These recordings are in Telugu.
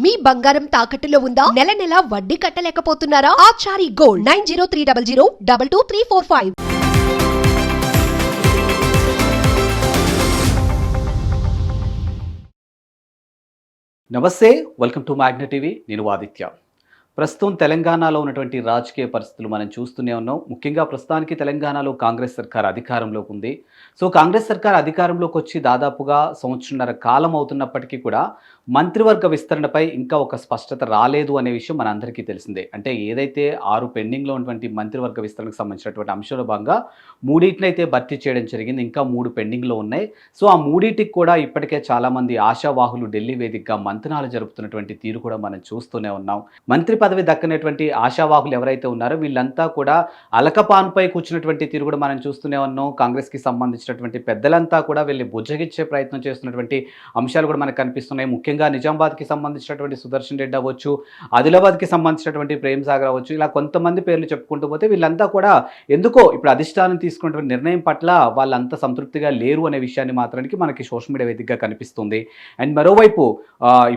మీ బంగారం తాకట్టులో ఉందా? నెల నెల వడ్డీ కట్టలేకపోతున్నారా? ఆచారి గోల్డ్ 9030022345. నమస్తే, వెల్కమ్ టు మ్యాగ్నా టీవీ. నేను ఆదిత్య. ప్రస్తుతం తెలంగాణలో ఉన్నటువంటి రాజకీయ పరిస్థితులు మనం చూస్తూనే ఉన్నాం. ముఖ్యంగా ప్రస్తుతానికి తెలంగాణలో కాంగ్రెస్ సర్కార్ అధికారంలోకి ఉంది. సో కాంగ్రెస్ సర్కార్ అధికారంలోకి వచ్చి దాదాపుగా సంవత్సరన్నర కాలం అవుతున్నప్పటికీ కూడా మంత్రివర్గ విస్తరణపై ఇంకా ఒక స్పష్టత రాలేదు అనే విషయం మనందరికీ తెలిసిందే. అంటే ఏదైతే 6 పెండింగ్లో ఉన్నటువంటి మంత్రివర్గ విస్తరణకు సంబంధించినటువంటి అంశంలో భాగంగా 3 అయితే భర్తీ చేయడం జరిగింది. ఇంకా 3 పెండింగ్లో ఉన్నాయి. సో ఆ 3టికి కూడా ఇప్పటికే చాలామంది ఆశావాహులు ఢిల్లీ వేదికగా మంతనాలు జరుపుతున్నటువంటి తీరు కూడా మనం చూస్తూనే ఉన్నాం. మంత్రి పదవి దక్కనటువంటి ఆశావాహులు ఎవరైతే ఉన్నారో వీళ్ళంతా కూడా అలకపాన్పై కూర్చున్నటువంటి తీరు కూడా మనం చూస్తూనే ఉన్నాం. కాంగ్రెస్కి సంబంధించినటువంటి పెద్దలంతా కూడా వీళ్ళని బుజ్జగిచ్చే ప్రయత్నం చేస్తున్నటువంటి అంశాలు కూడా మనకు కనిపిస్తున్నాయి. ముఖ్యంగా నిజామాబాద్కి సంబంధించినటువంటి సుదర్శన్ రెడ్డి అవ్వచ్చు, ఆదిలాబాద్కి సంబంధించినటువంటి ప్రేమ్ సాగర్ అవ్వచ్చు, ఇలా కొంతమంది పేర్లు చెప్పుకుంటూ పోతే వీళ్ళంతా కూడా ఎందుకో ఇప్పుడు అధిష్టానం తీసుకున్నటువంటి నిర్ణయం పట్ల వాళ్ళంతా సంతృప్తిగా లేరు అనే విషయాన్ని మాత్రానికి మనకి సోషల్ మీడియా వేదికగా కనిపిస్తుంది. అండ్ మరోవైపు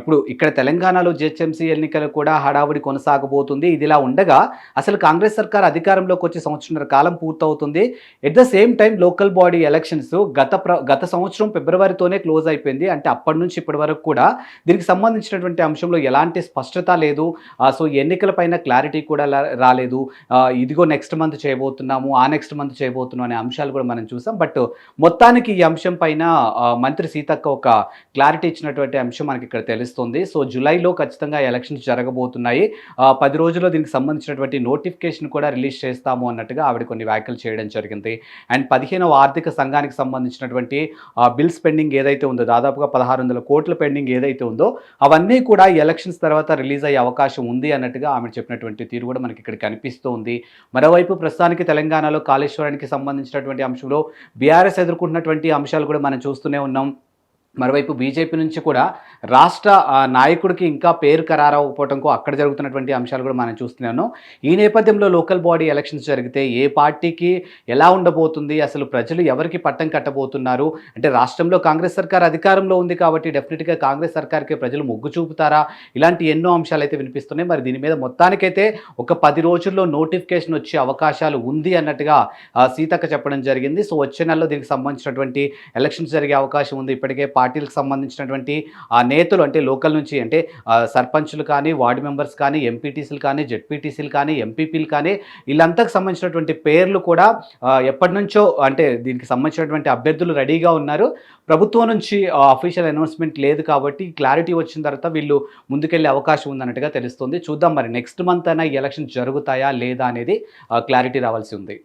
ఇప్పుడు ఇక్కడ తెలంగాణలో జిహెచ్ఎంసీ ఎన్నికలు కూడా హడావుడి కొనసాగబోతుంది. ఇదిలా ఉండగా అసలు కాంగ్రెస్ సర్కార్ అధికారంలోకి వచ్చి సంవత్సరన్నర కాలం పూర్తవుతుంది. At the same time local body elections గత సంవత్సరం ఫిబ్రవరితోనే క్లోజ్ అయిపోయింది. అంటే అప్పటి నుంచి ఇప్పటి వరకు కూడా దీనికి సంబంధించినటువంటి అంశంలో ఎలాంటి స్పష్టత లేదు. సో ఎన్నికల పైన క్లారిటీ కూడా రాలేదు. ఇదిగో నెక్స్ట్ మంత్ చేయబోతున్నాము, ఆ నెక్స్ట్ మంత్ చేయబోతున్నాం అనే అంశాలు కూడా మనం చూసాం. బట్ మొత్తానికి ఈ అంశం పైన మంత్రి సీతక్క ఒక క్లారిటీ ఇచ్చినటువంటి అంశం మనకి ఇక్కడ తెలుస్తుంది. సో జూలైలో ఖచ్చితంగా ఎలక్షన్స్ జరగబోతున్నాయి. 10 రోజుల్లో దీనికి సంబంధించినటువంటి నోటిఫికేషన్ కూడా రిలీజ్ చేస్తాము అన్నట్టుగా ఆవిడ కొన్ని వ్యాఖ్యలు చేయడం జరిగింది. అండ్ 15వ ఆర్థిక సంఘానికి సంబంధించినటువంటి బిల్స్ పెండింగ్ ఏదైతే ఉందో, దాదాపుగా 1600 కోట్ల పెండింగ్ ఏదైతే ఉందో అవన్నీ కూడా ఎలక్షన్స్ తర్వాత రిలీజ్ అయ్యే అవకాశం ఉంది అన్నట్టుగా ఆమె చెప్పినటువంటి తీరు కూడా మనకి ఇక్కడ కనిపిస్తూ ఉంది. మరోవైపు ప్రస్తుతానికి తెలంగాణలో కాళేశ్వరానికి సంబంధించినటువంటి అంశంలో బీఆర్ఎస్ ఎదుర్కొంటున్నటువంటి అంశాలు కూడా మనం చూస్తూనే ఉన్నాం. మరోవైపు బీజేపీ నుంచి కూడా రాష్ట్ర నాయకుడికి ఇంకా పేరు ఖరారవకపోవడంతో అక్కడ జరుగుతున్నటువంటి అంశాలు కూడా మనం చూస్తూనే ఉన్నాం. ఈ నేపథ్యంలో లోకల్ బాడీ ఎలక్షన్స్ జరిగితే ఏ పార్టీకి ఎలా ఉండబోతుంది, అసలు ప్రజలు ఎవరికి పట్టం కట్టబోతున్నారు, అంటే రాష్ట్రంలో కాంగ్రెస్ సర్కార్ అధికారంలో ఉంది కాబట్టి డెఫినెట్గా కాంగ్రెస్ సర్కార్కి ప్రజలు మొగ్గు చూపుతారా, ఇలాంటి ఎన్నో అంశాలు అయితే వినిపిస్తున్నాయి. మరి దీని మీద మొత్తానికైతే ఒక 10 రోజుల్లో నోటిఫికేషన్ వచ్చే అవకాశాలు ఉంది అన్నట్టుగా సీతక్క చెప్పడం జరిగింది. సో వచ్చే నెలలో దీనికి సంబంధించినటువంటి ఎలక్షన్స్ జరిగే అవకాశం ఉంది. ఇప్పటికే పార్టీలకు సంబంధించినటువంటి నేతలు అంటే లోకల్ నుంచి అంటే సర్పంచులు కానీ, వార్డు మెంబర్స్ కానీ, ఎంపీటీసీలు కానీ, జెడ్పీటీసీలు కానీ, ఎంపీపీలు కానీ వీళ్ళంతకు సంబంధించినటువంటి పేర్లు కూడా ఎప్పటి నుంచో అంటే దీనికి సంబంధించినటువంటి అభ్యర్థులు రెడీగా ఉన్నారు. ప్రభుత్వం నుంచి అఫీషియల్ అనౌన్స్మెంట్ లేదు కాబట్టి క్లారిటీ వచ్చిన తర్వాత వీళ్ళు ముందుకెళ్ళే అవకాశం ఉందన్నట్టుగా తెలుస్తుంది. చూద్దాం మరి నెక్స్ట్ మంత్ అయినా ఈ ఎలక్షన్ జరుగుతాయా లేదా అనేది క్లారిటీ రావాల్సి ఉంది.